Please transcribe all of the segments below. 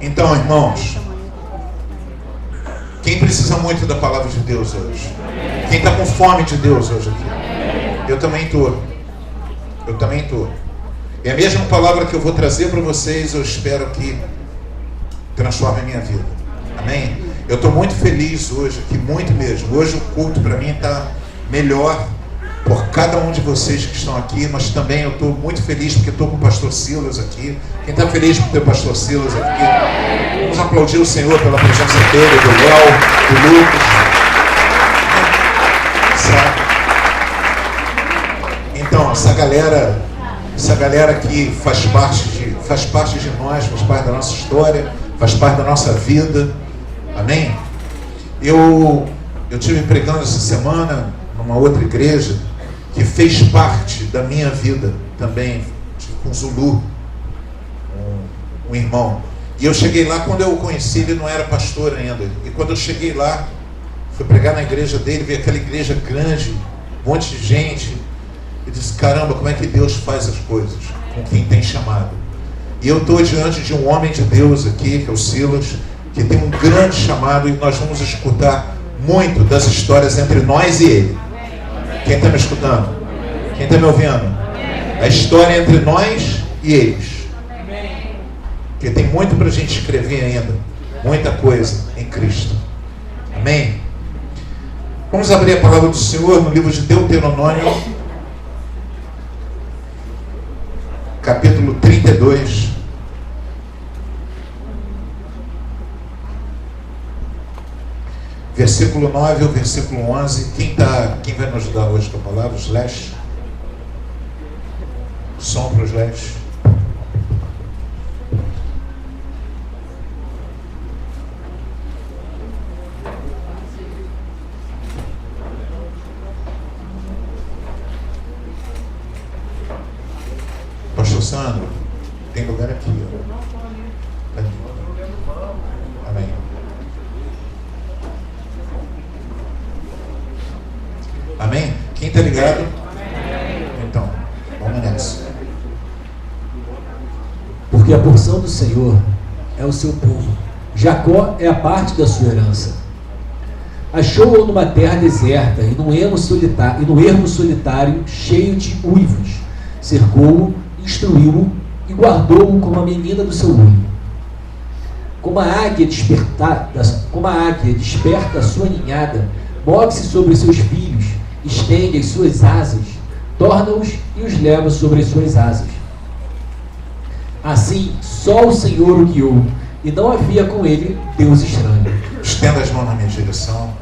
Então, irmãos, quem precisa muito da palavra de Deus hoje? Quem está com fome de Deus hoje aqui? Eu também estou. Eu também estou. E a mesma palavra que eu vou trazer para vocês, eu espero que transforme a minha vida. Amém? Eu estou muito feliz hoje aqui, muito mesmo. Hoje o culto para mim está melhor por cada um de vocês que estão aqui, mas também eu estou muito feliz porque estou com o pastor Silas aqui. Quem está feliz por ter o pastor Silas aqui? Vamos aplaudir o Senhor pela presença dele, do Léo, do Lucas. Então, essa galera que faz parte de nós, faz parte da nossa história, faz parte da nossa vida. Amém? Eu estive pregando essa semana numa outra igreja que fez parte da minha vida também, com Zulu, um irmão. E eu cheguei lá, quando eu o conheci, ele não era pastor ainda. E quando eu cheguei lá, fui pregar na igreja dele, vi aquela igreja grande, um monte de gente. E disse, caramba, como é que Deus faz as coisas com quem tem chamado? E eu estou diante de um homem de Deus aqui, que é o Silas, que tem um grande chamado, e nós vamos escutar muito das histórias entre nós e ele. Quem está me escutando? Quem está me ouvindo? A história entre nós e eles. Porque tem muito para a gente escrever ainda. Muita coisa em Cristo. Amém? Vamos abrir a palavra do Senhor no livro de Deuteronômio, capítulo 32. Versículo 9 ao versículo 11. Quem vai nos ajudar hoje com a palavra? Slash. Som para o Slash. Pastor Sandro, tem lugar aqui. Ó. Amém. Amém? Quem está ligado? Amém. Então, vamos nessa. Porque a porção do Senhor é o seu povo. Jacó é a parte da sua herança. Achou-o numa terra deserta e num ermo solitário cheio de uivos. Cercou-o, instruiu-o e guardou-o como a menina do seu olho. Como a águia desperta a sua ninhada, move-se sobre seus filhos, estende as suas asas, torna-os e os leva sobre as suas asas. Assim, só o Senhor o guiou, e não havia com ele Deus estranho. Estenda as mãos na minha direção.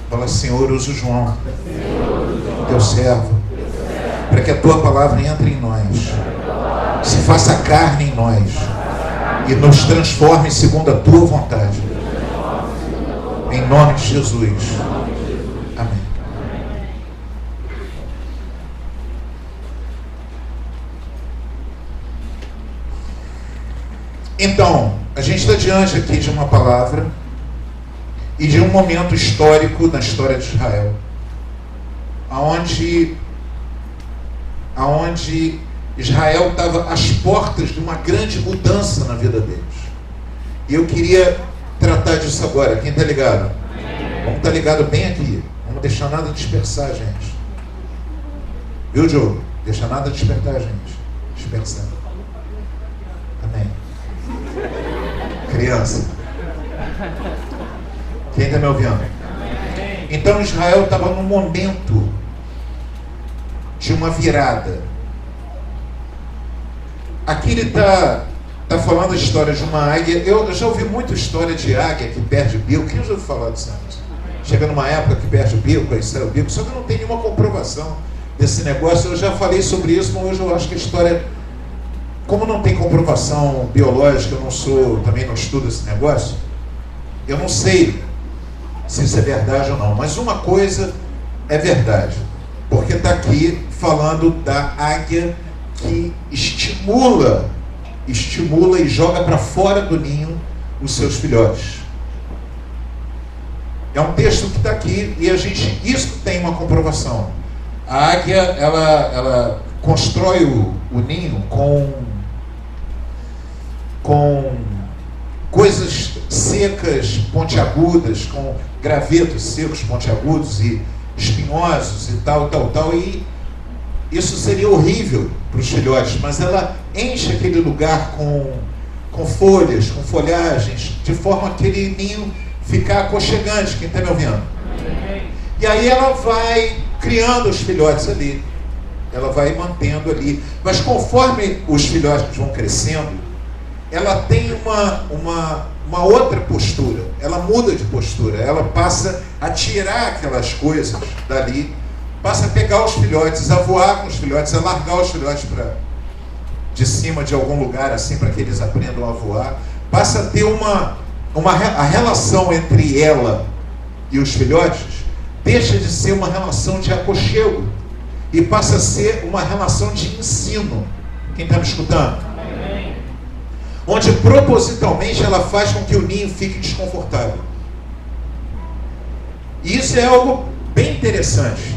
Fala, Senhor, usa o João, teu servo, para que a tua palavra entre em nós, se faça carne em nós e nos transforme segundo a tua vontade. Em nome de Jesus. Amém. Então, a gente está diante aqui de uma palavra e de um momento histórico na história de Israel, aonde Israel estava às portas de uma grande mudança na vida deles. E eu queria tratar disso agora. Quem está ligado? Vamos estar ligado bem aqui. Não vamos deixar nada dispersar a gente. Viu, Diogo? Deixa nada dispersar a gente. Dispersar. Amém. Criança. Quem está me ouvindo? Então Israel estava num momento de uma virada. Aqui ele está falando a história de uma águia. Eu já ouvi muita história de águia que perde o bico. Quem já ouviu falar disso antes? Chega numa época que perde o bico, aí sai o bico. Só que não tem nenhuma comprovação desse negócio. Eu já falei sobre isso, mas hoje eu acho que a história, como não tem comprovação biológica, também não estudo esse negócio, eu não sei se isso é verdade ou não. Mas uma coisa é verdade, porque está aqui falando da águia que estimula e joga para fora do ninho os seus filhotes. É um texto que está aqui e isso tem uma comprovação. A águia, ela constrói o ninho com coisas secas, pontiagudas, com gravetos secos, pontiagudos e espinhosos e tal, e isso seria horrível para os filhotes, mas ela enche aquele lugar com folhas, com folhagens, de forma que aquele ninho ficar aconchegante. Quem está me ouvindo? E aí ela vai criando os filhotes ali, ela vai mantendo ali, mas conforme os filhotes vão crescendo, ela tem uma outra postura, ela muda de postura, ela passa a tirar aquelas coisas dali, passa a pegar os filhotes, a voar com os filhotes, a largar os filhotes de cima de algum lugar, assim, para que eles aprendam a voar, passa a ter a relação entre ela e os filhotes, deixa de ser uma relação de aconchego e passa a ser uma relação de ensino. Quem está me escutando? Onde propositalmente ela faz com que o ninho fique desconfortável. E isso é algo bem interessante.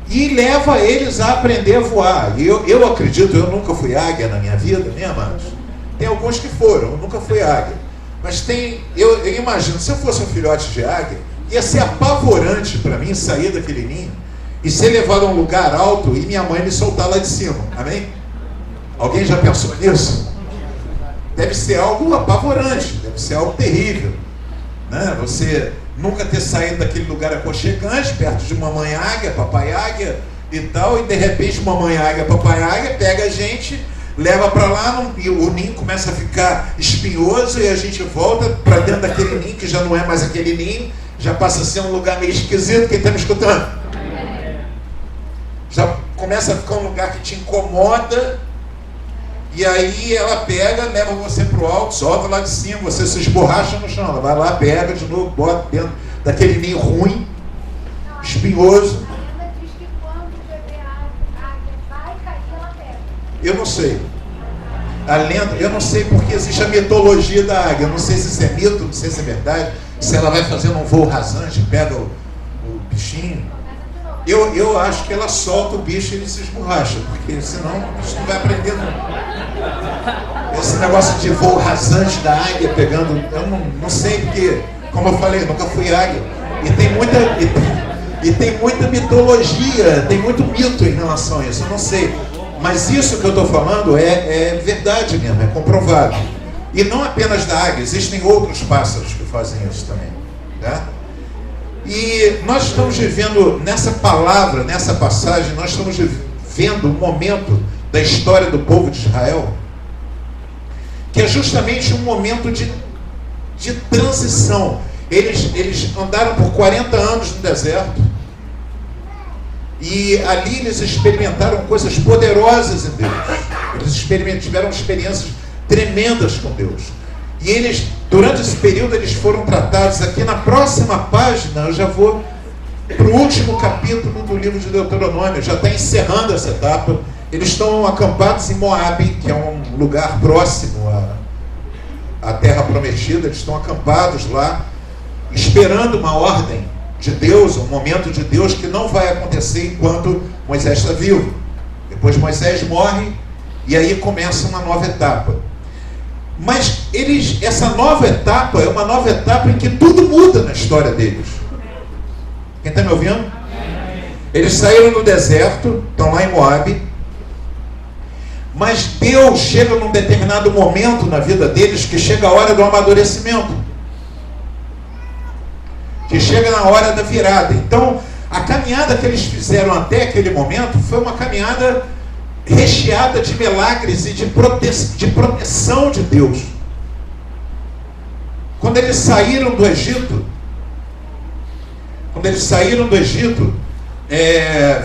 E leva eles a aprender a voar. E eu acredito, eu nunca fui águia na minha vida, né, amados? Tem alguns que foram, eu nunca fui águia. Mas eu imagino, se eu fosse um filhote de águia, ia ser apavorante para mim sair daquele ninho e ser levado a um lugar alto e minha mãe me soltar lá de cima. Amém? Alguém já pensou nisso? Deve ser algo apavorante, deve ser algo terrível, né? Você nunca ter saído daquele lugar aconchegante, perto de mamãe águia, papai águia e tal, e de repente mamãe águia, papai águia pega a gente, leva para lá, e o ninho começa a ficar espinhoso e a gente volta para dentro daquele ninho, que já não é mais aquele ninho, já passa a ser um lugar meio esquisito. Quem está me escutando? Já começa a ficar um lugar que te incomoda. E aí ela pega, leva você para o alto, solta lá de cima, você se esborracha no chão. Ela vai lá, pega de novo, bota dentro daquele ninho ruim, espinhoso. A lenda diz que quando o bebê águia vai cair, ela pega. Eu não sei. A lenda, eu não sei porque existe a mitologia da águia. Eu não sei se isso é mito, não sei se é verdade. Se ela vai fazendo um voo rasante, pega o bichinho. Eu acho que ela solta o bicho e ele se esborracha, porque senão o bicho não vai aprender não. Esse negócio de voo rasante da águia pegando, eu não sei porque, como eu falei, nunca fui águia. E tem muita mitologia, tem muito mito em relação a isso, eu não sei. Mas isso que eu estou falando é verdade mesmo, é comprovado. E não apenas da águia, existem outros pássaros que fazem isso também, né? E nós estamos vivendo, nessa palavra, nessa passagem, nós estamos vendo um momento da história do povo de Israel, que é justamente um momento de transição. Eles andaram por 40 anos no deserto, e ali eles experimentaram coisas poderosas em Deus. Eles tiveram experiências tremendas com Deus. E eles, durante esse período, eles foram tratados. Aqui na próxima página, eu já vou para o último capítulo do livro de Deuteronômio, já está encerrando essa etapa. Eles estão acampados em Moabe, que é um lugar próximo à terra prometida. Eles estão acampados lá, esperando uma ordem de Deus, um momento de Deus que não vai acontecer enquanto Moisés está vivo. Depois Moisés morre, e aí começa uma nova etapa. Mas essa nova etapa é uma nova etapa em que tudo muda na história deles. Quem está me ouvindo? Eles saíram do deserto, estão lá em Moabe, mas Deus chega num determinado momento na vida deles, que chega a hora do amadurecimento, que chega na hora da virada. Então, a caminhada que eles fizeram até aquele momento foi uma caminhada recheada de milagres e de proteção de Deus. Quando eles saíram do Egito,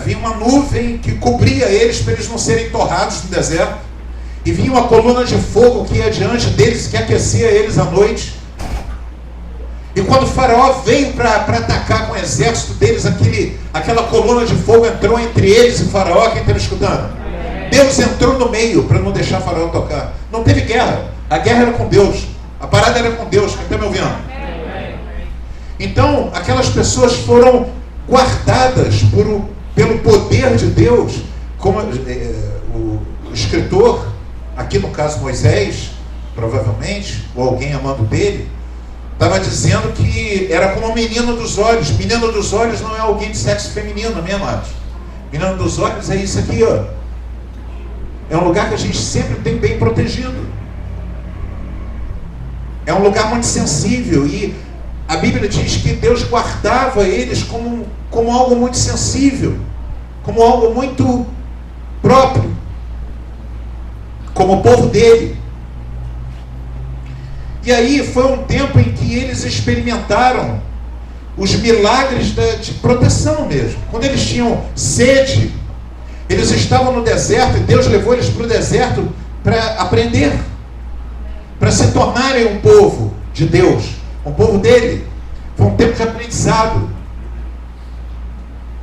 vinha uma nuvem que cobria eles para eles não serem torrados no deserto, e vinha uma coluna de fogo que ia diante deles, que aquecia eles à noite. E quando o faraó veio para atacar com o exército deles, aquela coluna de fogo entrou entre eles e o faraó. Quem está me escutando? Deus entrou no meio para não deixar o faraó tocar. Não teve guerra. A guerra era com Deus. A parada era com Deus. Quem está me ouvindo? Então, aquelas pessoas foram guardadas pelo poder de Deus, como o escritor, aqui no caso Moisés, provavelmente, ou alguém amando dele, estava dizendo que era como um menino dos olhos. Menino dos olhos não é alguém de sexo feminino, amém, amados? Menino dos olhos é isso aqui, ó. É um lugar que a gente sempre tem bem protegido. É um lugar muito sensível. E a Bíblia diz que Deus guardava eles como algo muito sensível, como algo muito próprio, como o povo dele. E aí foi um tempo em que eles experimentaram os milagres de proteção mesmo. Quando eles tinham sede, eles estavam no deserto e Deus levou eles para o deserto para aprender, para se tornarem um povo de Deus, um povo dele. Foi um tempo de aprendizado.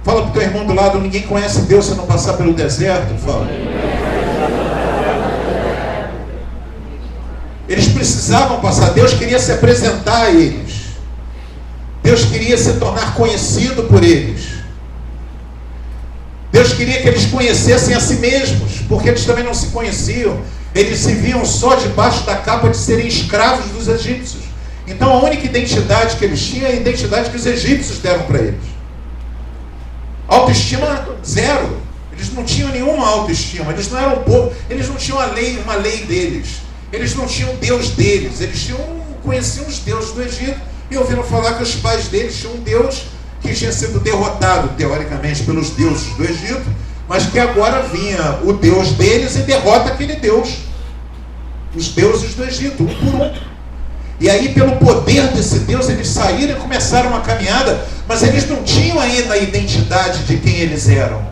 Fala para o teu irmão do lado: ninguém conhece Deus se não passar pelo deserto. Fala. Eles precisavam passar. Deus queria se apresentar a eles. Deus queria se tornar conhecido por eles. Deus queria que eles conhecessem a si mesmos, porque eles também não se conheciam. Eles se viam só debaixo da capa de serem escravos dos egípcios. Então a única identidade que eles tinham é a identidade que os egípcios deram para eles. Autoestima zero. Eles não tinham nenhuma autoestima. Eles não eram um povo. Eles não tinham uma lei deles. Eles não tinham Deus deles. Eles conheciam os deuses do Egito e ouviram falar que os pais deles tinham um Deus que tinha sido derrotado, teoricamente, pelos deuses do Egito, mas que agora vinha o Deus deles e derrota aquele Deus. Os deuses do Egito, um por um. E aí, pelo poder desse Deus, eles saíram e começaram uma caminhada, mas eles não tinham ainda a identidade de quem eles eram.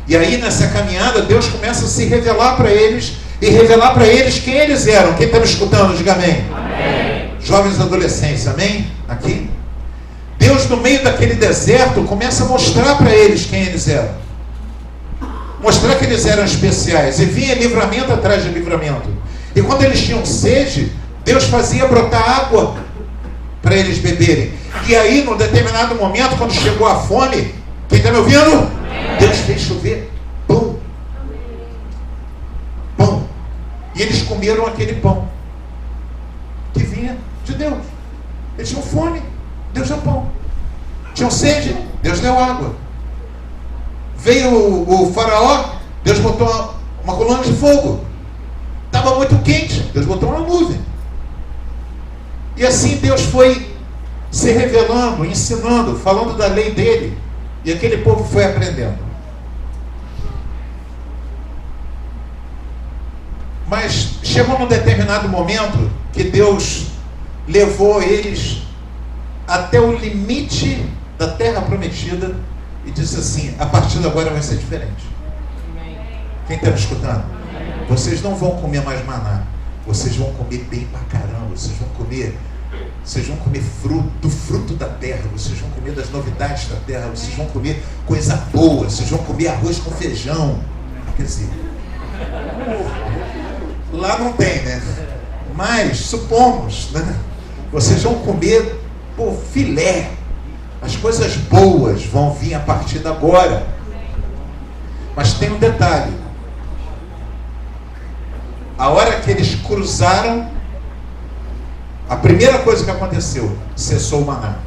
E aí, nessa caminhada, Deus começa a se revelar para eles e revelar para eles quem eles eram. Quem está me escutando, diga amém. Amém. Jovens adolescentes, amém? Aqui. Deus, no meio daquele deserto, começa a mostrar para eles quem eles eram. Mostrar que eles eram especiais. E vinha livramento atrás de livramento. E quando eles tinham sede, Deus fazia brotar água para eles beberem. E aí, num determinado momento, quando chegou a fome, quem está me ouvindo? Deus fez chover pão. Pão. E eles comeram aquele pão que vinha de Deus. Eles tinham fome, Deus deu pão. Tinham sede, Deus deu água. Veio o faraó, Deus botou uma coluna de fogo. Estava muito quente, Deus botou uma nuvem. E assim Deus foi se revelando, ensinando, falando da lei dele. E aquele povo foi aprendendo. Mas chegou num determinado momento que Deus levou eles até o limite da terra prometida e disse assim: a partir de agora vai ser diferente. Quem está me escutando? Vocês não vão comer mais maná. Vocês vão comer bem pra caramba. Vocês vão comer do fruto da terra. Vocês vão comer das novidades da terra. Vocês vão comer coisa boa. Vocês vão comer arroz com feijão. Quer dizer, lá não tem, né? Mas, supomos, né? Vocês vão comer filé. As coisas boas vão vir a partir de agora. Mas tem um detalhe. A hora que eles cruzaram, a primeira coisa que aconteceu, cessou o maná.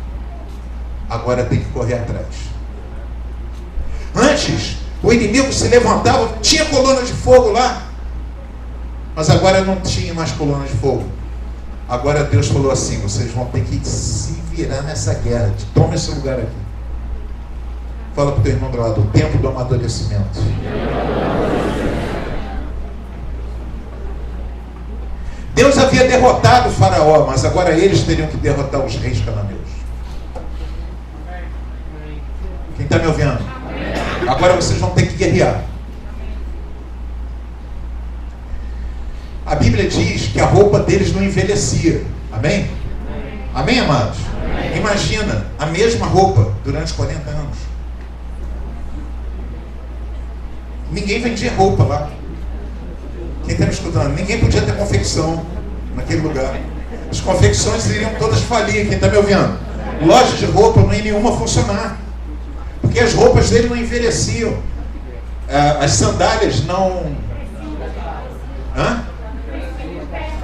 Agora tem que correr atrás. Antes, o inimigo se levantava, tinha coluna de fogo lá, mas agora não tinha mais coluna de fogo. Agora Deus falou assim: vocês vão ter que se virar nessa guerra. Toma esse lugar aqui. Fala para o teu irmão do lado: o tempo do amadurecimento. Deus havia derrotado o faraó, mas agora eles teriam que derrotar os reis cananeus. Quem está me ouvindo? Agora vocês vão ter que guerrear. A Bíblia diz que a roupa deles não envelhecia. Amém? Amém, amados? Amém. Imagina, a mesma roupa durante 40 anos. Ninguém vendia roupa lá. Quem está me escutando? Ninguém podia ter confecção naquele lugar. As confecções iriam todas falir. Quem está me ouvindo? Lojas de roupa não ia nenhuma funcionar. Porque as roupas dele não envelheciam. As sandálias não...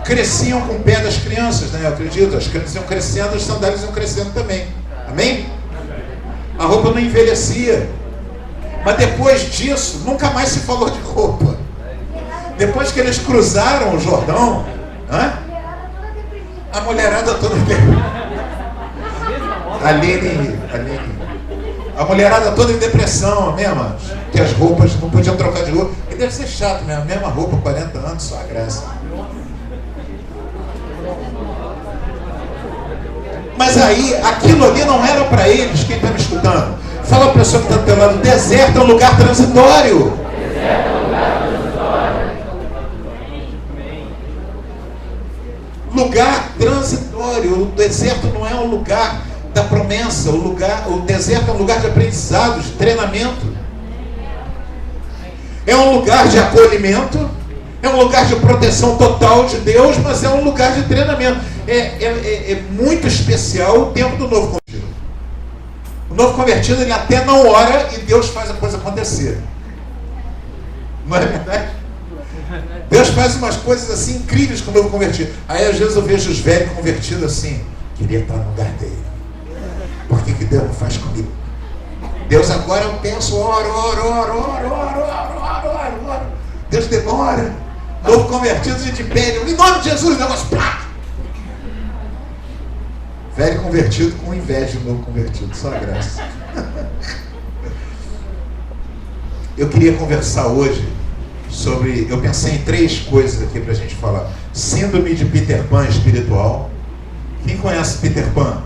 cresciam com o pé das crianças, né? Eu acredito, as crianças iam crescendo, as sandálias iam crescendo também. Amém? A roupa não envelhecia. Mas depois disso, nunca mais se falou de roupa. Depois que eles cruzaram o Jordão, a mulherada toda Aline, a mulherada toda em depressão, amém, amados? Que as roupas não podiam trocar de roupa. E deve ser chato mesmo, a mesma roupa, 40 anos, só a graça. Mas aí, aquilo ali não era para eles, quem está me escutando. Fala a pessoa que está do teu lado, deserto é um lugar transitório. Deserto é um lugar transitório. Lugar transitório. O deserto não é um lugar da promessa. O deserto é um lugar de aprendizado, de treinamento. É um lugar de acolhimento. É um lugar de proteção total de Deus, mas é um lugar de treinamento. É muito especial o tempo do novo convertido. O novo convertido, ele até não ora e Deus faz a coisa acontecer. Não é verdade? Deus faz umas coisas assim incríveis com o novo convertido. Aí às vezes eu vejo os velhos convertidos assim, queria estar no lugar dele. Por que Deus não faz comigo? Deus, agora eu penso, oro. Deus demora. Novo convertido, a gente pede, em nome de Jesus, o negócio plá. Velho convertido com inveja de novo convertido, só a graça. Eu queria conversar hoje sobre, eu pensei em 3 coisas aqui pra gente falar. Síndrome de Peter Pan espiritual. Quem conhece Peter Pan?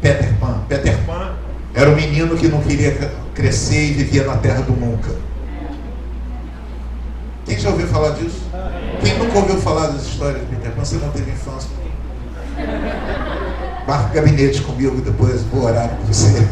Peter Pan era um menino que não queria crescer e vivia na terra do nunca. Quem já ouviu falar disso? Quem nunca ouviu falar das histórias de Peter Pan? Você não teve infância? Marca o gabinete comigo depois, vou orar com você.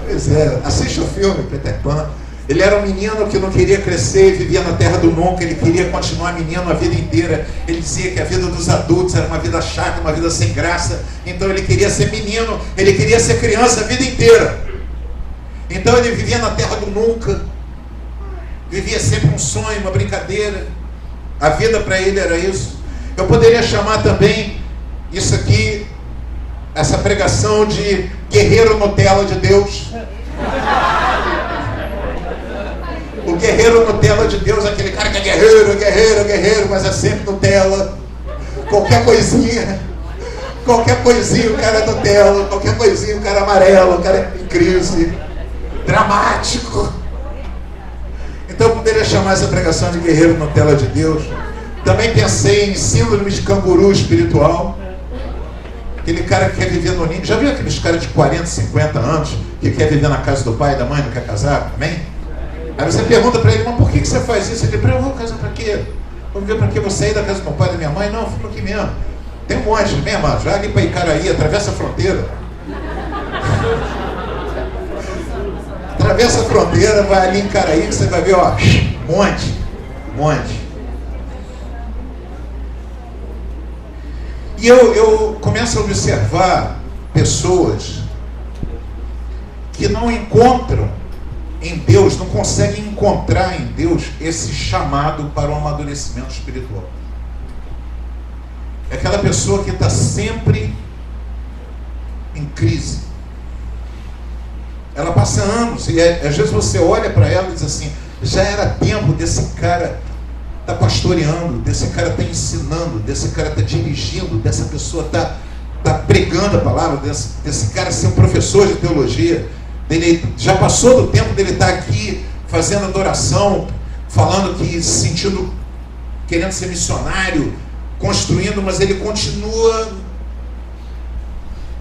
Pois é, assiste o filme Peter Pan. Ele era um menino que não queria crescer e vivia na terra do nunca. Ele queria continuar menino a vida inteira. Ele dizia que a vida dos adultos era uma vida chata, uma vida sem graça. Então ele queria ser menino, ele queria ser criança a vida inteira. Então ele vivia na terra do nunca. Vivia sempre um sonho, uma brincadeira. A vida para ele era isso. Eu poderia chamar também isso aqui, essa pregação de guerreiro Nutella de Deus. O guerreiro Nutella de Deus, aquele cara que é guerreiro, mas é sempre Nutella. Qualquer coisinha o cara é Nutella, qualquer coisinha o cara é amarelo, o cara é em crise, dramático. Então eu poderia chamar essa pregação de guerreiro Nutella de Deus. Também pensei em síndrome de canguru espiritual. Aquele cara que quer viver no ninho. Já viu aqueles caras de 40, 50 anos que quer viver na casa do pai e da mãe, não quer casar? Amém? Aí você pergunta para ele, mas por que você faz isso? Ele diz, eu vou casar para quê? Vou viver para quê? Vou sair da casa do meu pai e da minha mãe? Não, fico aqui mesmo. Tem um monte mesmo, já ali para Icaraí, atravessa a fronteira. Atravessa a fronteira, vai ali em Icaraí que você vai ver, ó, monte. E eu começo a observar pessoas que não encontram em Deus, não conseguem encontrar em Deus esse chamado para o amadurecimento espiritual. É aquela pessoa que está sempre em crise. Ela passa anos e às vezes você olha para ela e diz assim, já era tempo desse cara está pastoreando, desse cara está ensinando, desse cara está dirigindo, dessa pessoa está pregando a palavra, desse cara ser um professor de teologia. Ele já passou do tempo dele estar aqui fazendo adoração, falando que se sentindo, querendo ser missionário, construindo, mas ele continua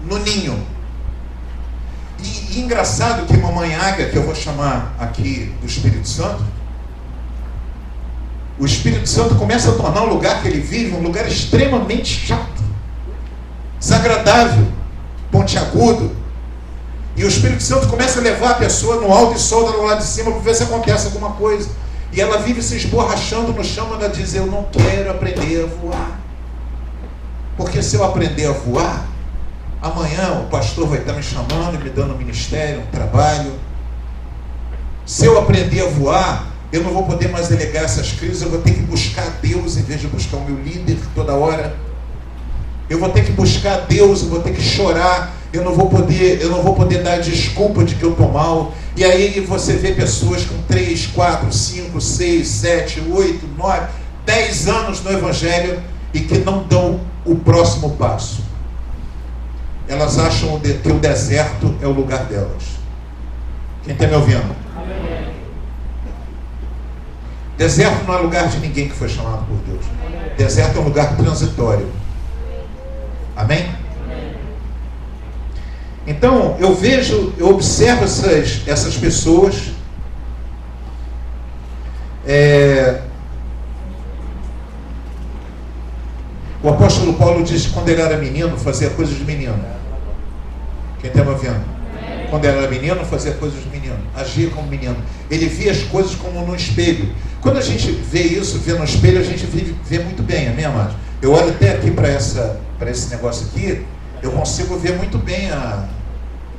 no ninho. E engraçado que mamãe Águia, que eu vou chamar aqui do Espírito Santo, o Espírito Santo começa a tornar o lugar que ele vive um lugar extremamente chato, desagradável, pontiagudo. E o Espírito Santo começa a levar a pessoa no alto e solta no lado de cima para ver se acontece alguma coisa. E ela vive se esborrachando no chão, ela diz, eu não quero aprender a voar. Porque se eu aprender a voar, amanhã o pastor vai estar me chamando e me dando um ministério, um trabalho. Se eu aprender a voar, Eu não vou poder mais delegar essas crises, eu vou ter que buscar Deus em vez de buscar o meu líder toda hora. Eu vou ter que buscar Deus, eu vou ter que chorar, eu não vou poder dar desculpa de que eu estou mal. E aí você vê pessoas com 3, 4, 5, 6, 7, 8, 9, 10 anos no Evangelho e que não dão o próximo passo. Elas acham que o deserto é o lugar delas. Quem está me ouvindo? Amém. Deserto não é lugar de ninguém que foi chamado por Deus. Deserto é um lugar transitório. Amém? Então, eu observo essas pessoas. O apóstolo Paulo diz que quando ele era menino, fazia coisas de menino. Quem está me ouvindo? Quando ele era menino, fazia coisas de menino. Agia como menino. Ele via as coisas como no espelho. Quando a gente vê isso, vê no espelho, a gente vê muito bem, amém, amados? Eu olho até aqui para esse negócio aqui, eu consigo ver muito bem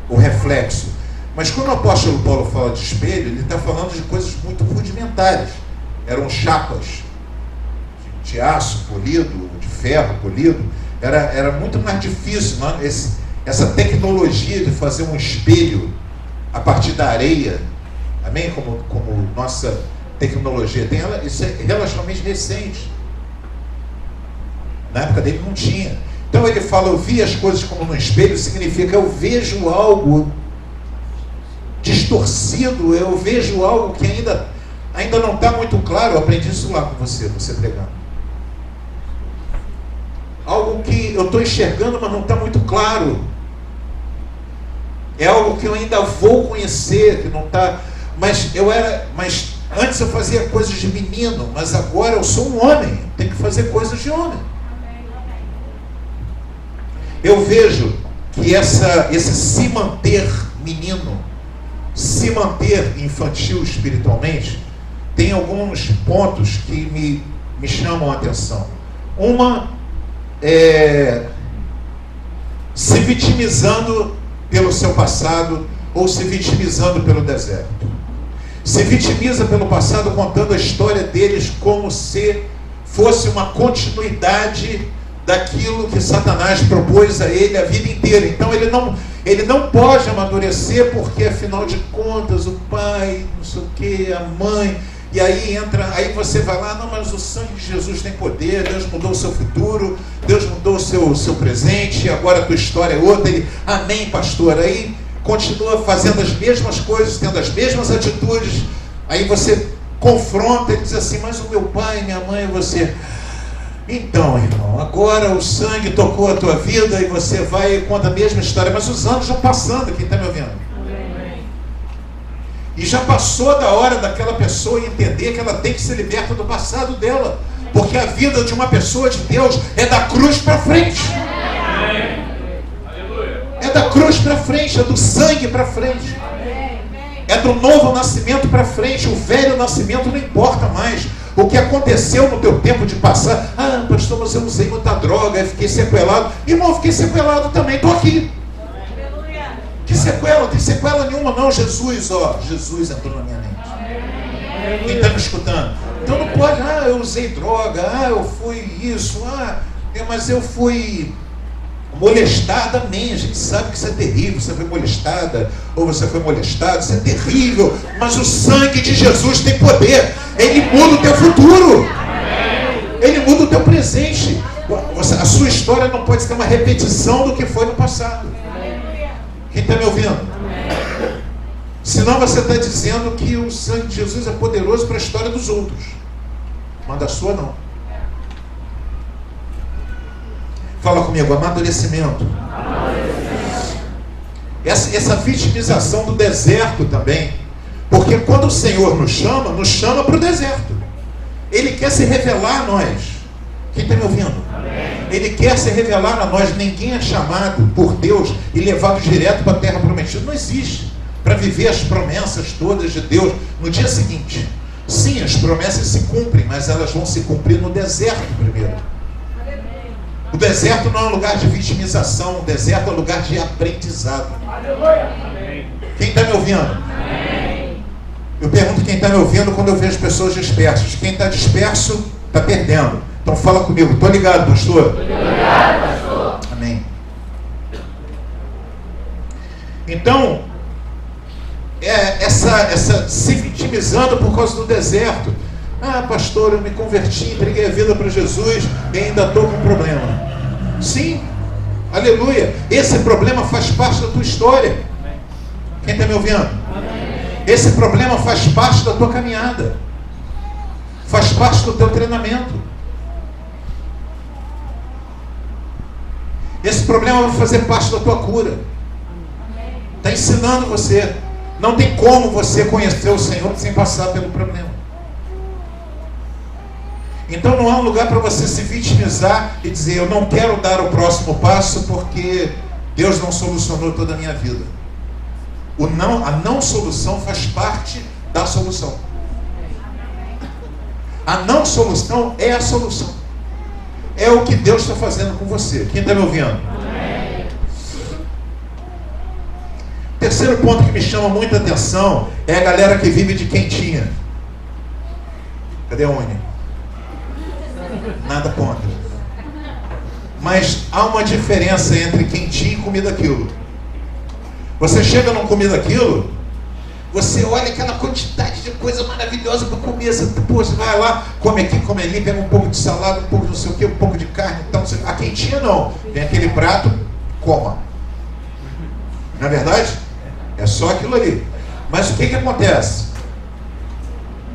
o reflexo. Mas quando o apóstolo Paulo fala de espelho, ele está falando de coisas muito rudimentares. Eram chapas de aço polido, de ferro polido. Era muito mais difícil, não? Essa tecnologia de fazer um espelho a partir da areia, amém? Como nossa tecnologia tem, isso é relativamente recente. Na época dele não tinha. Então ele fala, eu vi as coisas como no espelho, significa eu vejo algo distorcido, eu vejo algo que ainda não está muito claro. Eu aprendi isso lá com você pregando. Algo que eu estou enxergando, mas não está muito claro. É algo que eu ainda vou conhecer, que não está. Mas antes eu fazia coisas de menino, mas agora eu sou um homem, tenho que fazer coisas de homem. Eu vejo que esse se manter menino, se manter infantil espiritualmente, tem alguns pontos que me chamam a atenção. Uma é se vitimizando pelo seu passado ou se vitimizando pelo deserto. Se vitimiza pelo passado contando a história deles como se fosse uma continuidade daquilo que Satanás propôs a ele a vida inteira. Então ele não pode amadurecer, porque afinal de contas o pai, não sei o que, a mãe, e aí você vai lá, não, mas o sangue de Jesus tem poder, Deus mudou o seu futuro, Deus mudou o seu presente, agora a tua história é outra. Amém, pastor. Aí continua fazendo as mesmas coisas, tendo as mesmas atitudes. Aí você confronta, ele diz assim, mas o meu pai, minha mãe, você... Então, irmão, agora o sangue tocou a tua vida e você vai e conta a mesma história, mas os anos já passando, quem está me ouvindo? Amém. E já passou da hora daquela pessoa entender que ela tem que ser liberta do passado dela, porque a vida de uma pessoa de Deus é da cruz para frente. Amém. É da cruz para frente, é do sangue para frente, é do novo nascimento para frente. O velho nascimento não importa mais. O que aconteceu no teu tempo de passar, pastor, mas eu usei muita droga, eu fiquei sequelado. Irmão, eu fiquei sequelado também, estou aqui. Que sequela? Não tem sequela nenhuma não. Jesus entrou na minha mente. Quem está me escutando? Então não pode, eu usei droga, eu fui isso, mas eu fui molestada. Amém, a gente sabe que isso é terrível. Você foi molestada, ou você foi molestado, isso é terrível, mas o sangue de Jesus tem poder. Ele muda o teu futuro, ele muda o teu presente. A sua história não pode ser uma repetição do que foi no passado. Quem está me ouvindo? Senão você está dizendo que o sangue de Jesus é poderoso para a história dos outros, mas da sua não. Fala comigo, amadurecimento. Essa vitimização do deserto também. Porque quando o Senhor nos chama para o deserto. Ele quer se revelar a nós. Quem está me ouvindo? Amém. Ele quer se revelar a nós. Ninguém é chamado por Deus e levado direto para a terra prometida. Não existe. Para viver as promessas todas de Deus no dia seguinte. Sim, as promessas se cumprem, mas elas vão se cumprir no deserto primeiro. O deserto não é um lugar de vitimização. O deserto é um lugar de aprendizado. Aleluia. Quem está me ouvindo? Amém. Eu pergunto quem está me ouvindo quando eu vejo pessoas dispersas. Quem está disperso está perdendo. Então fala comigo. Estou ligado, pastor? Estou ligado, pastor. Amém. Então, essa se vitimizando por causa do deserto. Ah, pastor, eu me converti, entreguei a vida para Jesus e ainda estou com um problema. Sim, aleluia. Esse problema faz parte da tua história. Quem está me ouvindo? Esse problema faz parte da tua caminhada. Faz parte do teu treinamento. Esse problema vai fazer parte da tua cura. Está ensinando você. Não tem como você conhecer o Senhor sem passar pelo problema. Então não há um lugar para você se vitimizar e dizer, eu não quero dar o próximo passo porque Deus não solucionou toda a minha vida. A não solução faz parte da solução. A não solução é a solução. É o que Deus está fazendo com você. Quem está me ouvindo? Terceiro ponto que me chama muita atenção é a galera que vive de quentinha. Cadê a Uni? Nada contra. Mas há uma diferença entre quentinha e comida aquilo. Você chega num comida aquilo, você olha aquela quantidade de coisa maravilhosa para comer. Você vai lá, come aqui, come ali, pega um pouco de salada, um pouco de não sei o que, um pouco de carne. Então, a quentinha não. Tem aquele prato, coma. Não é verdade? É só aquilo ali. Mas o que acontece?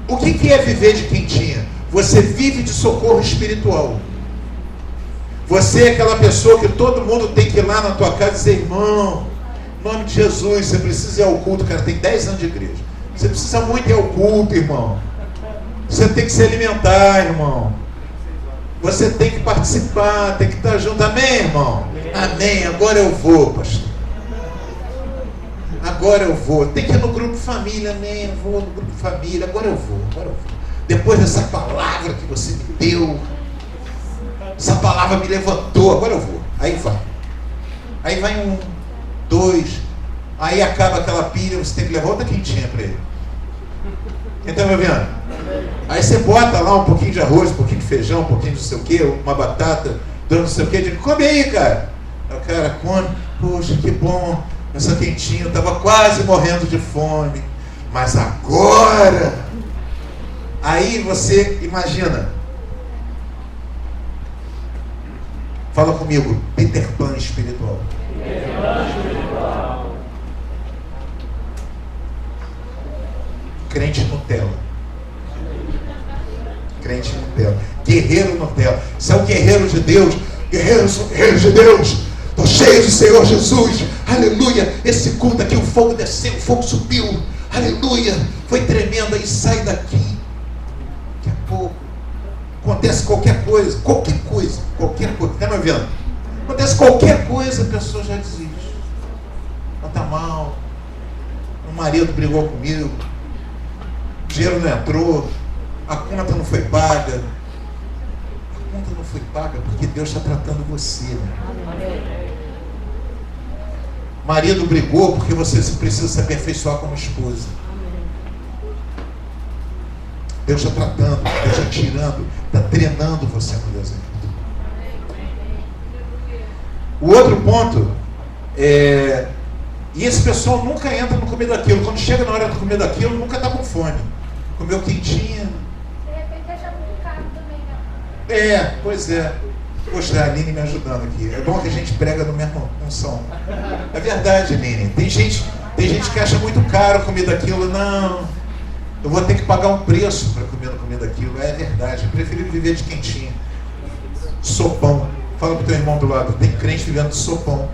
O que é viver de quentinha? Você vive de socorro espiritual. Você é aquela pessoa que todo mundo tem que ir lá na tua casa e dizer, irmão, em nome de Jesus, você precisa ir ao culto. Cara, tem 10 anos de igreja. Você precisa muito ir ao culto, irmão. Você tem que se alimentar, irmão. Você tem que participar, tem que estar junto. Amém, irmão? Amém. Agora eu vou, pastor. Agora eu vou. Tem que ir no grupo família. Amém. Eu vou no grupo família. Agora eu vou. Depois dessa palavra que você me deu, essa palavra me levantou. Agora eu vou. Aí vai 1, 2. Aí acaba aquela pilha. Você tem que levar outra quentinha para ele. Quem está me ouvindo? Aí você bota lá um pouquinho de arroz, um pouquinho de feijão, um pouquinho de não sei o que, uma batata, não sei o que. Digo, come aí, cara. Aí o cara come. Poxa, que bom. Essa quentinha, eu estava quase morrendo de fome. Mas agora... Aí você imagina. Fala comigo. Peter Pan espiritual. Crente Nutella. Crente Nutella. Guerreiro Nutella. Você é o guerreiro de Deus. Guerreiros são guerreiros de Deus. Estou cheio do Senhor Jesus. Aleluia. Esse culto aqui, o fogo desceu, o fogo subiu. Aleluia. Foi tremendo. Aí sai daqui. Daqui a pouco acontece qualquer coisa. Está me ouvindo? Acontece qualquer coisa, a pessoa já desiste. Ela está mal. O marido brigou comigo. O dinheiro não entrou. A conta não foi paga. A conta não foi paga porque Deus está tratando você. Né? Marido brigou porque você precisa se aperfeiçoar como esposa. Deus está tratando, Deus está tirando, está treinando você no deserto. O outro ponto é... E esse pessoal nunca entra no comer daquilo. Quando chega na hora de comer daquilo, nunca está com fome. Comeu quentinha. De repente acha muito caro também, né? Pois é. Poxa, a Aline me ajudando aqui. É bom que a gente prega no mesmo som. É verdade, Aline. Tem gente que acha muito caro comer daquilo. Não, eu vou ter que pagar um preço para comer daquilo. É verdade. Eu prefiro viver de quentinha. Sopão. Fala pro teu irmão do lado. Tem crente vivendo de sopão.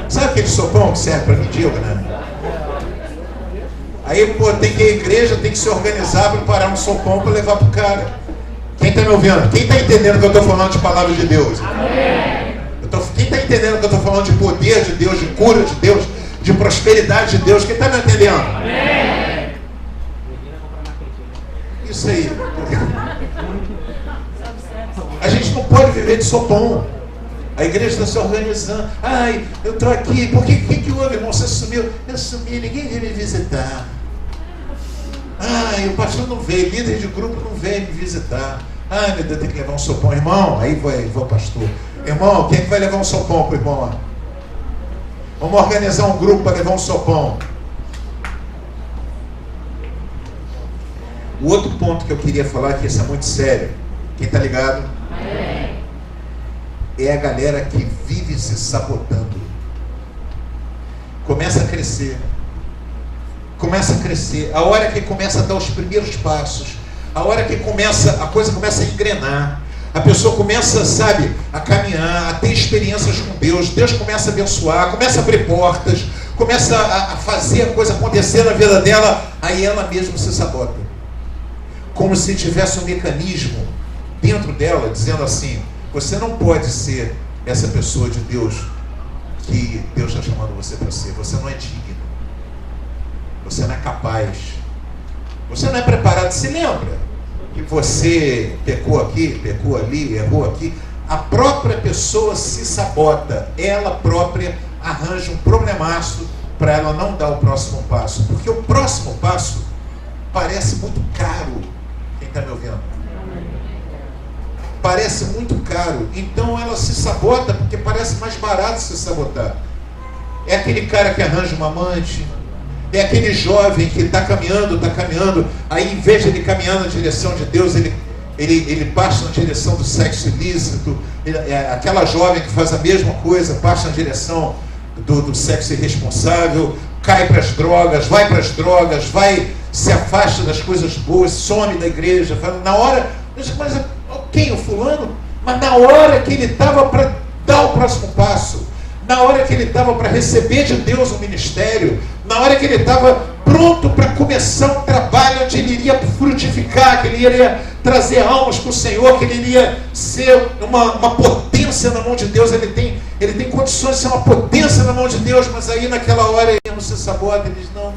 Sabe aquele sopão que serve para medíocre, né? Aí, tem que ir à igreja, tem que se organizar para preparar um sopão para levar pro cara. Quem está me ouvindo? Quem está entendendo que eu estou falando de palavra de Deus? Amém. Quem está entendendo que eu estou falando de poder de Deus, de cura de Deus, de prosperidade de Deus? Quem está me entendendo? Amém. Isso aí. A gente não pode viver de sopão. A igreja está se organizando. Ai, eu estou aqui. Por que houve, irmão? Você sumiu? Eu sumi, ninguém veio me visitar. Ai, o pastor não veio, líder de grupo não veio me visitar. Ai, meu Deus, tem que levar um sopão. Irmão, aí vai o pastor. Irmão, quem é que vai levar um sopão para o irmão lá? Vamos organizar um grupo para levar um sopão. O outro ponto que eu queria falar, que isso é muito sério. Quem está ligado? É a galera que vive se sabotando. Começa a crescer. Começa a crescer. A hora que começa a dar os primeiros passos. A hora que a coisa começa a engrenar. A pessoa começa, sabe, a caminhar, a ter experiências com Deus. Deus começa a abençoar, começa a abrir portas, começa a fazer a coisa acontecer na vida dela. Aí ela mesma se sabota. Como se tivesse um mecanismo dentro dela, dizendo assim: você não pode ser essa pessoa de Deus que Deus está chamando você para ser. Você não é digno. Você não é capaz. Você não é preparado. Se lembra que você pecou aqui, pecou ali, errou aqui? A própria pessoa se sabota. Ela própria arranja um problemaço para ela não dar o próximo passo. Porque o próximo passo parece muito caro. Quem está me ouvindo? Parece muito caro. Então ela se sabota porque parece mais barato se sabotar. É aquele cara que arranja uma amante. É aquele jovem que está caminhando, aí em vez de ele caminhar na direção de Deus, ele passa na direção do sexo ilícito. Aquela jovem que faz a mesma coisa, passa na direção do sexo irresponsável, cai para as drogas, se afasta das coisas boas, some da igreja, na hora, mas quem? O fulano? Mas na hora que ele estava para dar o próximo passo, na hora que ele estava para receber de Deus um ministério, na hora que ele estava pronto para começar um trabalho onde ele iria frutificar, que ele iria trazer almas para o Senhor, que ele iria ser uma potência na mão de Deus, ele tem condições de ser uma potência na mão de Deus, mas aí naquela hora ele não se sabota, ele diz: não,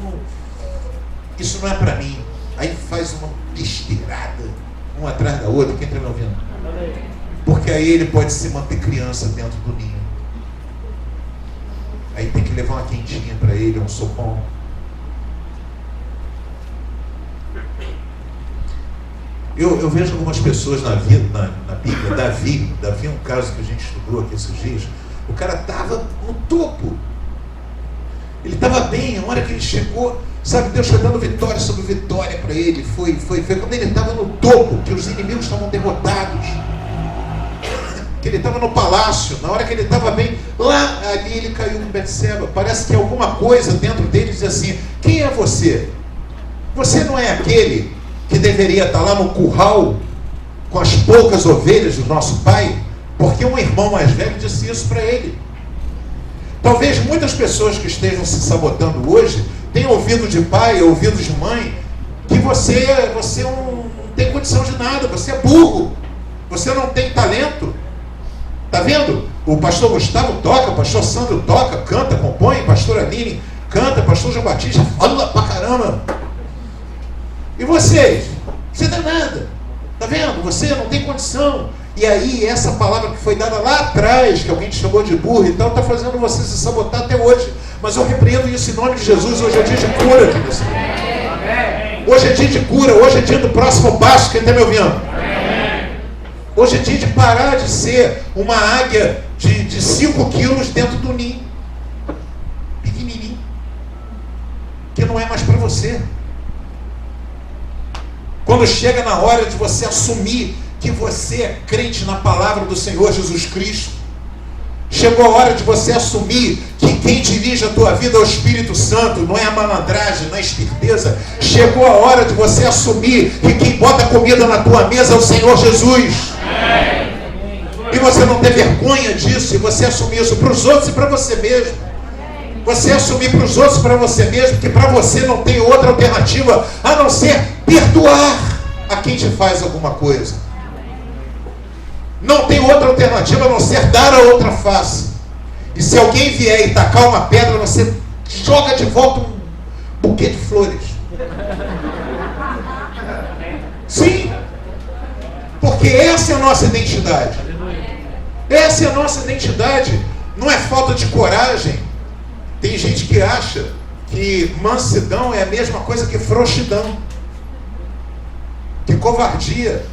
isso não é para mim. Aí faz uma besteirada, uma atrás da outra. Quem está me ouvindo? Porque aí ele pode se manter criança dentro do ninho. Aí tem que levar uma quentinha para ele, um sopão. Eu vejo algumas pessoas na Bíblia. Davi é um caso que a gente estudou aqui esses dias. O cara estava no topo. Ele estava bem. A hora que ele chegou, sabe, Deus foi dando vitória sobre vitória para ele. Foi quando ele estava no topo, que os inimigos estavam derrotados, que ele estava no palácio, na hora que ele estava bem, lá ali ele caiu com Betseba. Parece que alguma coisa dentro dele diz assim: quem é você? Você não é aquele que deveria estar lá no curral com as poucas ovelhas do nosso pai? Porque um irmão mais velho disse isso para ele. Talvez muitas pessoas que estejam se sabotando hoje tenham ouvido de pai, ouvido de mãe, que você não tem condição de nada, você é burro, você não tem talento. Está vendo? O pastor Gustavo toca, o pastor Sandro toca, canta, compõe, pastor Aline canta, pastor João Batista fala pra caramba. E vocês? Você não é nada. Está vendo? Você não tem condição. E aí essa palavra que foi dada lá atrás, que alguém te chamou de burro e tal, está fazendo você se sabotar até hoje. Mas eu repreendo isso em nome de Jesus. Hoje é dia de cura aqui nesse mundo. Hoje é dia de cura, hoje é dia do próximo passo. Quem está me ouvindo? Hoje é dia de parar de ser uma águia de 5 quilos dentro do ninho. Pequenininho. Que não é mais para você. Quando chega na hora de você assumir que você é crente na palavra do Senhor Jesus Cristo, chegou a hora de você assumir que quem dirige a tua vida é o Espírito Santo, não é a malandragem, não é a esperteza. Chegou a hora de você assumir que quem bota comida na tua mesa é o Senhor Jesus. E você não ter vergonha disso, e você assumir isso para os outros e para você mesmo. Você assumir para os outros e para você mesmo que para você não tem outra alternativa a não ser perdoar a quem te faz alguma coisa. Não tem outra alternativa a não ser dar a outra face. E se alguém vier e tacar uma pedra, você joga de volta um buquê de flores. Sim. Porque essa é a nossa identidade. Essa é a nossa identidade. Não é falta de coragem. Tem gente que acha que mansidão é a mesma coisa que frouxidão, que covardia.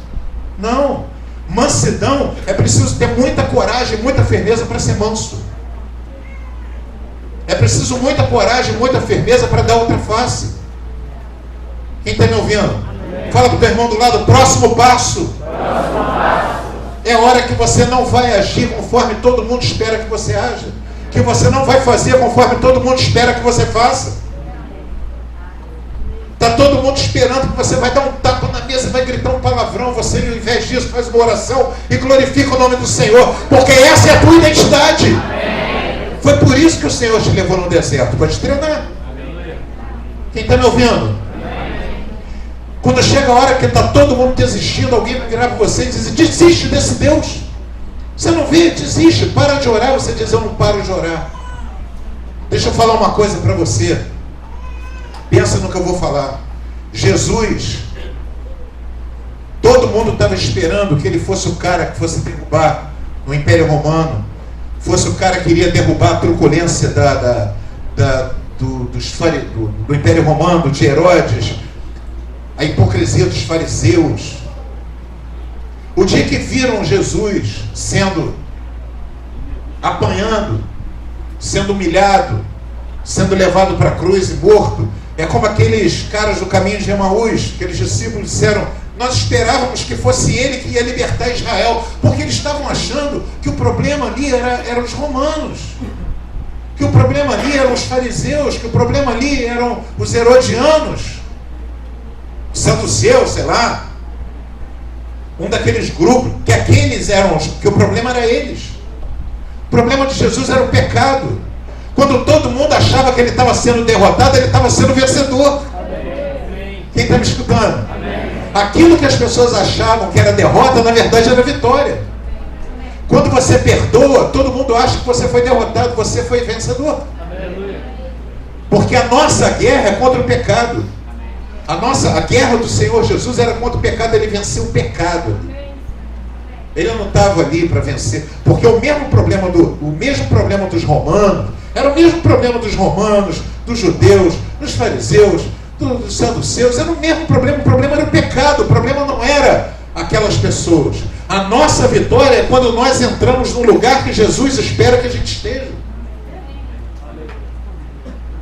Não. Mansidão é preciso ter muita coragem, muita firmeza para ser manso. É preciso muita coragem, muita firmeza para dar outra face. Quem está me ouvindo? Amém. Fala para o teu irmão do lado, próximo passo. É hora que você não vai agir conforme todo mundo espera que você haja. Que você não vai fazer conforme todo mundo espera que você faça. Está todo mundo esperando que você vai dar um tapa na mesa, vai gritar um palavrão. Você, ao invés disso, faz uma oração e glorifica o nome do Senhor. Porque essa é a tua identidade. Amém. Foi por isso que o Senhor te levou no deserto, para te treinar. Amém. Quem está me ouvindo? Amém. Quando chega a hora que está todo mundo desistindo, alguém vai virar para você e dizer: desiste desse Deus. Você não vê? Desiste, para de orar. Você diz: eu não paro de orar. Deixa eu falar uma coisa para você. Pensa no que eu vou falar. Jesus, todo mundo estava esperando que ele fosse o cara que fosse derrubar no Império Romano, fosse o cara que iria derrubar a truculência do Império Romano, de Herodes, a hipocrisia dos fariseus. O dia que viram Jesus apanhando, sendo humilhado, sendo levado para a cruz e morto, é como aqueles caras do caminho de Emaús, aqueles discípulos disseram: nós esperávamos que fosse ele que ia libertar Israel, porque eles estavam achando que o problema ali eram os romanos, que o problema ali eram os fariseus, que o problema ali eram os herodianos, os saduceus, sei lá, um daqueles grupos, que aqueles eram, que o problema era eles. O problema de Jesus era o pecado. Quando todo mundo achava que ele estava sendo derrotado, ele estava sendo vencedor. Amém. Quem está me escutando? Amém. Aquilo que as pessoas achavam que era derrota, na verdade era vitória. Quando você perdoa, todo mundo acha que você foi derrotado, você foi vencedor. Amém. Porque a nossa guerra é contra o pecado. A guerra do Senhor Jesus era contra o pecado, ele venceu o pecado. Ele não estava ali para vencer, porque o mesmo problema dos romanos, era o mesmo problema dos romanos, dos judeus, dos fariseus, dos saduceus, era o mesmo problema. O problema era o pecado, o problema não era aquelas pessoas. A nossa vitória é quando nós entramos no lugar que Jesus espera que a gente esteja.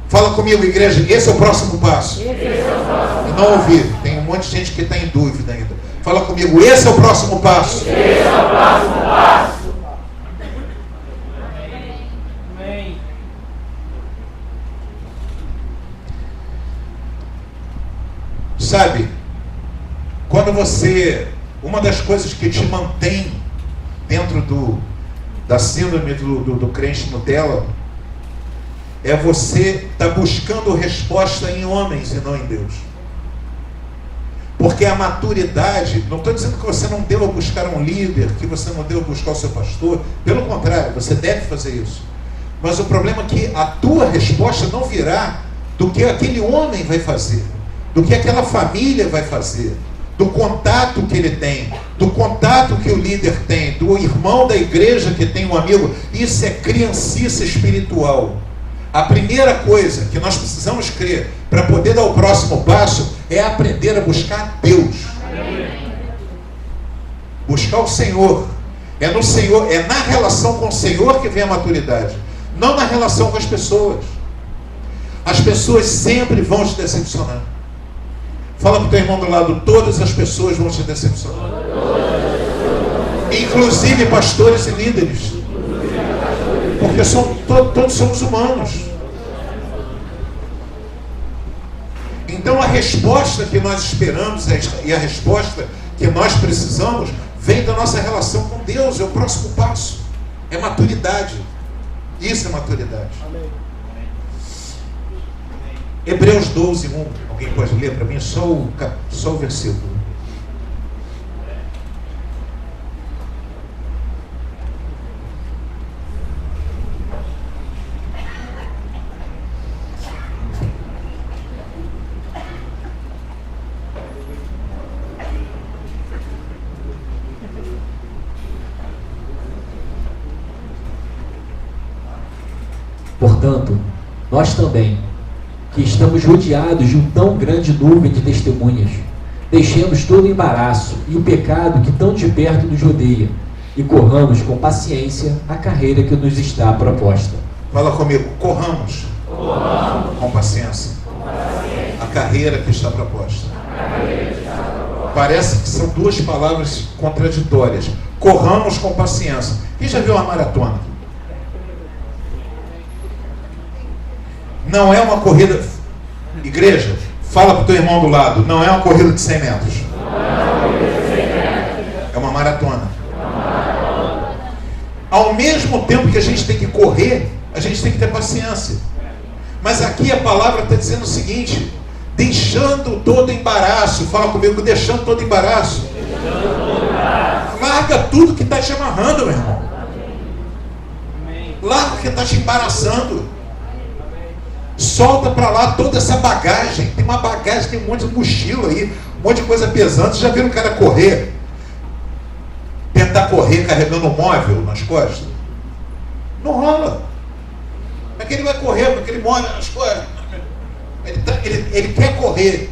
Fala comigo, igreja, esse é o próximo passo. Eu não ouvi, tem um monte de gente que está em dúvida ainda. Fala comigo, esse é o próximo passo. Esse é o próximo passo. Amém. Sabe, quando uma das coisas que te mantém dentro da síndrome do crente Nutella é você estar buscando resposta em homens e não em Deus. Porque a maturidade, não estou dizendo que você não deva buscar um líder, que você não deva buscar o seu pastor, pelo contrário, você deve fazer isso. Mas o problema é que a tua resposta não virá do que aquele homem vai fazer, do que aquela família vai fazer, do contato que ele tem, do contato que o líder tem, do irmão da igreja que tem um amigo. Isso é criancice espiritual. A primeira coisa que nós precisamos crer para poder dar o próximo passo é aprender a buscar Deus. Amém. Buscar o Senhor. É no Senhor, é na relação com o Senhor que vem a maturidade, não na relação com as pessoas. As pessoas sempre vão te decepcionar. Fala para o teu irmão do lado: todas as pessoas vão te decepcionar. Inclusive pastores e líderes. Porque todos somos humanos. Então a resposta que nós esperamos e a resposta que nós precisamos vem da nossa relação com Deus. É o próximo passo. É maturidade. Isso é maturidade. Amém. Hebreus 12, 1. Alguém pode ler para mim? Só o versículo. Portanto, nós também, que estamos rodeados de um tão grande nuvem de testemunhas, deixemos todo o embaraço e o pecado que tão de perto nos rodeia e corramos com paciência a carreira que nos está proposta. Fala comigo, corramos com paciência a carreira que está proposta. Parece que são duas palavras contraditórias. Corramos com paciência. Quem já viu uma maratona? Não é uma corrida. Igreja, fala para o teu irmão do lado. Não é uma corrida de 100 metros. É uma maratona. Ao mesmo tempo que a gente tem que correr, a gente tem que ter paciência. Mas aqui a palavra está dizendo o seguinte: deixando todo embaraço. Fala comigo, deixando todo embaraço. Larga tudo que está te amarrando, meu irmão. Larga o que está te embaraçando. Solta para lá toda essa bagagem. Tem uma bagagem, tem um monte de mochila aí, um monte de coisa pesante. Vocês já viram o cara correr? Tentar correr carregando um móvel nas costas? Não rola. Como é que ele vai correr com aquele móvel nas costas? Ele quer correr.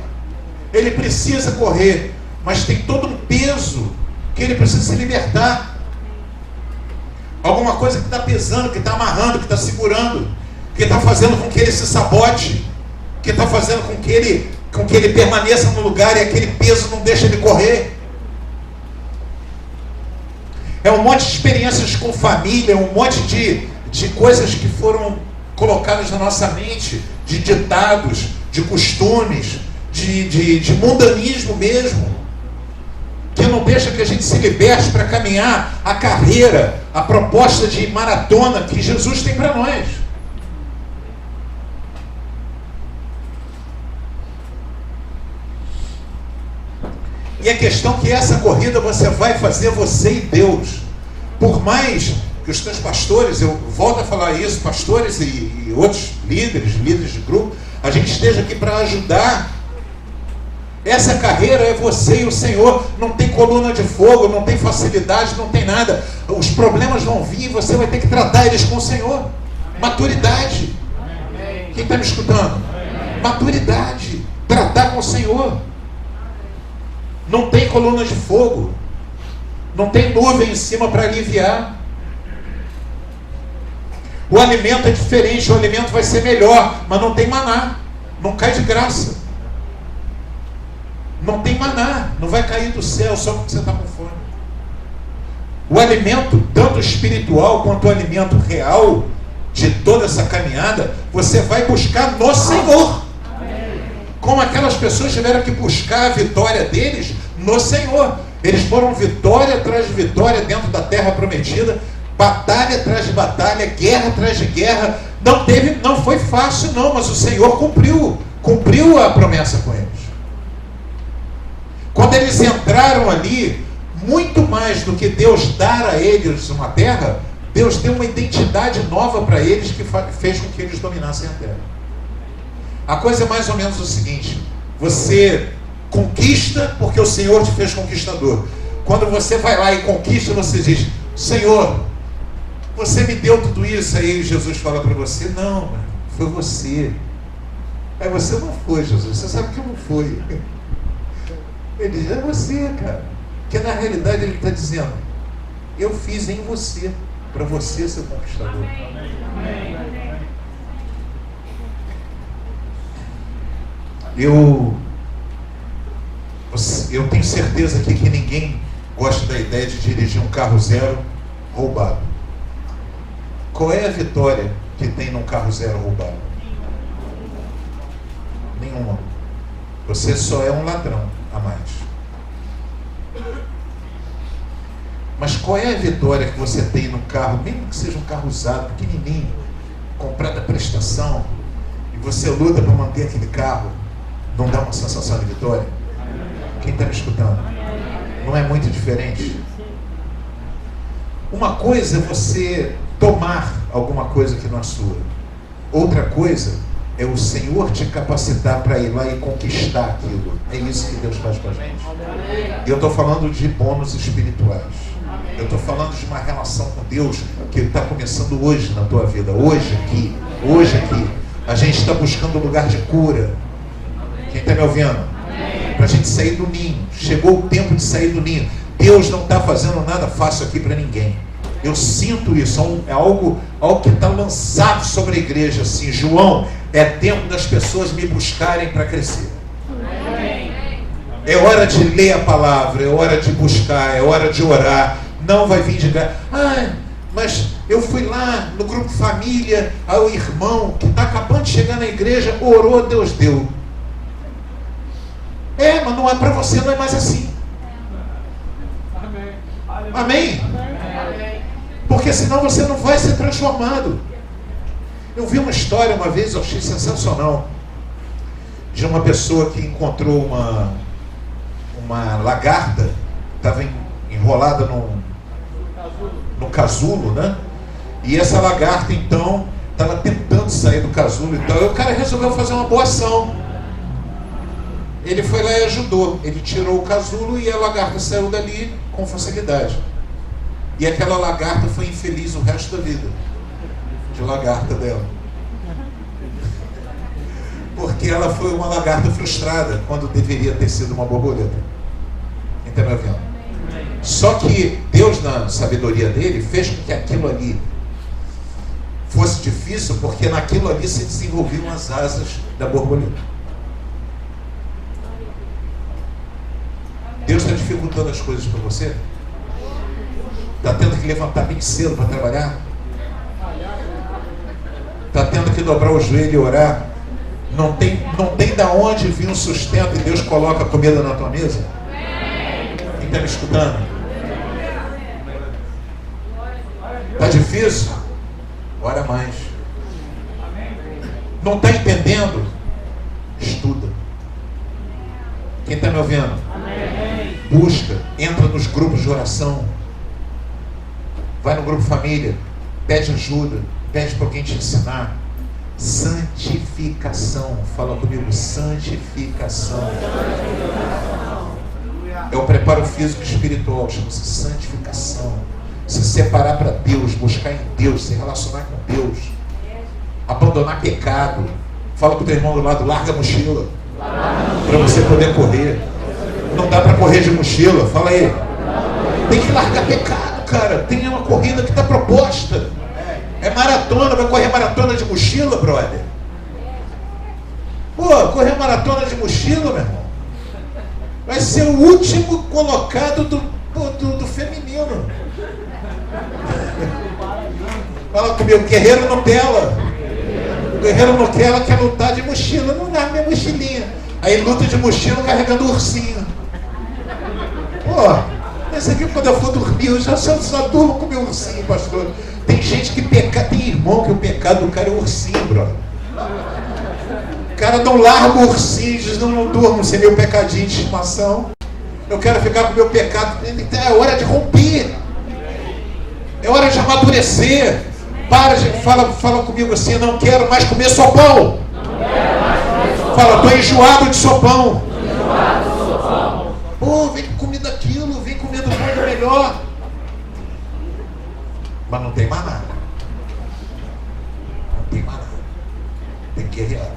Ele precisa correr. Mas tem todo um peso que ele precisa se libertar. Alguma coisa que está pesando, que está amarrando, que está segurando, que está fazendo com que ele se sabote, que está fazendo com que ele permaneça no lugar e aquele peso não deixa ele correr. É um monte de experiências com família, um monte de coisas que foram colocadas na nossa mente, de ditados, de costumes, de mundanismo mesmo, que não deixa que a gente se liberte para caminhar a carreira, a proposta de maratona que Jesus tem para nós. E a questão é que essa corrida você vai fazer, você e Deus. Por mais que os teus pastores, eu volto a falar isso, pastores e outros líderes de grupo, a gente esteja aqui para ajudar. Essa carreira é você e o Senhor. Não tem coluna de fogo, não tem facilidade, não tem nada. Os problemas vão vir e você vai ter que tratar eles com o Senhor. Maturidade. Quem está me escutando? Maturidade. Tratar com o Senhor. Não tem coluna de fogo. Não tem nuvem em cima para aliviar. O alimento é diferente, o alimento vai ser melhor, mas não tem maná. Não cai de graça. Não tem maná, não vai cair do céu só porque você está com fome. O alimento, tanto espiritual quanto o alimento real de toda essa caminhada, você vai buscar no Senhor. Como aquelas pessoas tiveram que buscar a vitória deles no Senhor. Eles foram vitória atrás de vitória dentro da terra prometida, batalha atrás de batalha, guerra atrás de guerra. Não foi fácil não, mas o Senhor cumpriu a promessa com eles. Quando eles entraram ali, muito mais do que Deus dar a eles uma terra, Deus deu uma identidade nova para eles que fez com que eles dominassem a terra. A coisa é mais ou menos o seguinte: você conquista porque o Senhor te fez conquistador. Quando você vai lá e conquista, você diz: Senhor, você me deu tudo isso. Aí Jesus fala para você: não, foi você. Aí você não foi, Jesus, você sabe que não foi. Ele diz: é você, cara. Porque na realidade ele está dizendo: eu fiz em você, para você ser conquistador. Amém. Eu tenho certeza aqui que ninguém gosta da ideia de dirigir um carro zero roubado. Qual é a vitória que tem num carro zero roubado? Nenhuma. Você só é um ladrão a mais. Mas qual é a vitória que você tem no carro, mesmo que seja um carro usado, pequenininho, comprado à prestação, e você luta para manter aquele carro? Não dá uma sensação de vitória? Quem está me escutando? Não é muito diferente? Uma coisa é você tomar alguma coisa que não é sua. Outra coisa é o Senhor te capacitar para ir lá e conquistar aquilo. É isso que Deus faz com a gente. E eu estou falando de bônus espirituais. Eu estou falando de uma relação com Deus que está começando hoje na tua vida. Hoje aqui. A gente está buscando um lugar de cura. Quem está me ouvindo? Para a gente sair do ninho. Chegou o tempo de sair do ninho. Deus não está fazendo nada fácil aqui para ninguém. Eu sinto isso, é algo que está lançado sobre a igreja, assim, João, é tempo das pessoas me buscarem para crescer. É hora de ler a palavra, é hora de buscar, é hora de orar. Não vai vir de graça. Mas eu fui lá no grupo família, aí o irmão que está acabando de chegar na igreja, orou, Deus deu. Mas não é para você, não é mais assim. Amém? Porque senão você não vai ser transformado. Eu vi uma história uma vez, eu achei sensacional, de uma pessoa que encontrou uma lagarta, estava enrolada no casulo, né? E essa lagarta então estava tentando sair do casulo e tal. E o cara resolveu fazer uma boa ação. Ele foi lá e ajudou. Ele tirou o casulo e a lagarta saiu dali com facilidade. E aquela lagarta foi infeliz o resto da vida de lagarta dela. Porque ela foi uma lagarta frustrada quando deveria ter sido uma borboleta. Está me ouvindo? Só que Deus, na sabedoria dele, fez com que aquilo ali fosse difícil, porque naquilo ali se desenvolviam as asas da borboleta. Deus está dificultando as coisas para você? Está tendo que levantar bem cedo para trabalhar? Está tendo que dobrar o joelho e orar? Não tem da onde vir um sustento e Deus coloca a comida na tua mesa? Quem está me escutando? Está difícil? Ora mais. Não está entendendo? Estuda. Quem está me ouvindo? Busca, entra nos grupos de oração. Vai no grupo família, pede ajuda, pede para alguém te ensinar. Santificação, fala comigo, santificação. É o preparo físico e espiritual, chama-se santificação. Se separar para Deus, buscar em Deus, se relacionar com Deus, abandonar pecado. Fala para o teu irmão do lado, larga a mochila, para você poder correr. Não dá para correr de mochila, fala aí. Tem que largar pecado, cara. Tem uma corrida que está proposta. É maratona, vai correr maratona de mochila, brother. Pô, correr maratona de mochila, meu irmão, vai ser o último colocado do feminino. Fala comigo, guerreiro Nutella. O guerreiro Nutella quer lutar de mochila. Não dá minha mochilinha. Aí luta de mochila carregando ursinho. Pô, esse aqui quando eu for dormir, eu já só durmo com meu ursinho, pastor. Tem gente que peca, tem irmão que o pecado do cara é o ursinho, brother. O cara não larga o ursinho, diz, não durmo sem meu pecadinho de estimação. Eu quero ficar com o meu pecado. É hora de romper. É hora de amadurecer. Fala comigo assim, não quero mais comer sopão. Fala, estou enjoado de sopão. Pô, vem comer daquilo, vem comer do mundo melhor. Mas não tem mais nada. Não tem mais nada. Tem que guerrear.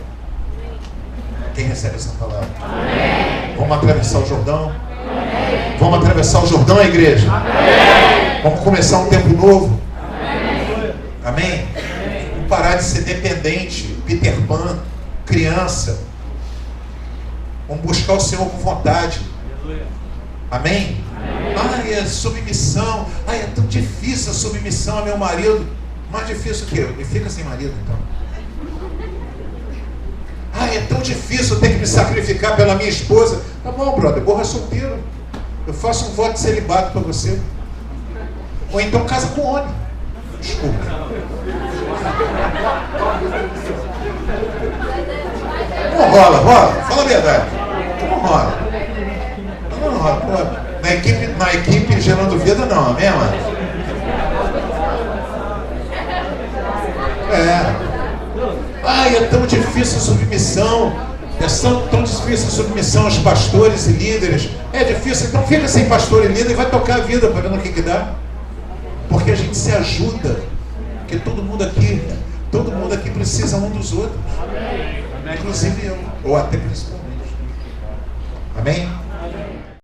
Quem recebe essa palavra? Amém. Vamos atravessar o Jordão? Amém. Vamos atravessar o Jordão, a igreja? Amém. Vamos começar um tempo novo? Amém. Amém? Vamos parar de ser dependente, Peter Pan, criança. Vamos buscar o Senhor com vontade. Amém? Ai, é submissão. Ai, é tão difícil a submissão a meu marido. Mais difícil que eu. Me fica sem marido, então. Ai, é tão difícil eu ter que me sacrificar pela minha esposa. Tá bom, brother, morra solteiro. Eu faço um voto de celibato para você. Ou então casa com homem. Desculpa. Não rola. Fala a verdade. Não rola. Não rola. Na equipe gerando vida não, amém, mano? Ai, é tão difícil a submissão. É tão difícil a submissão aos pastores e líderes. É difícil, então fica sem pastor e líder e vai tocar a vida para ver no que dá. Porque a gente se ajuda. Porque todo mundo aqui precisa um dos outros. Inclusive eu, ou até principalmente. Amém?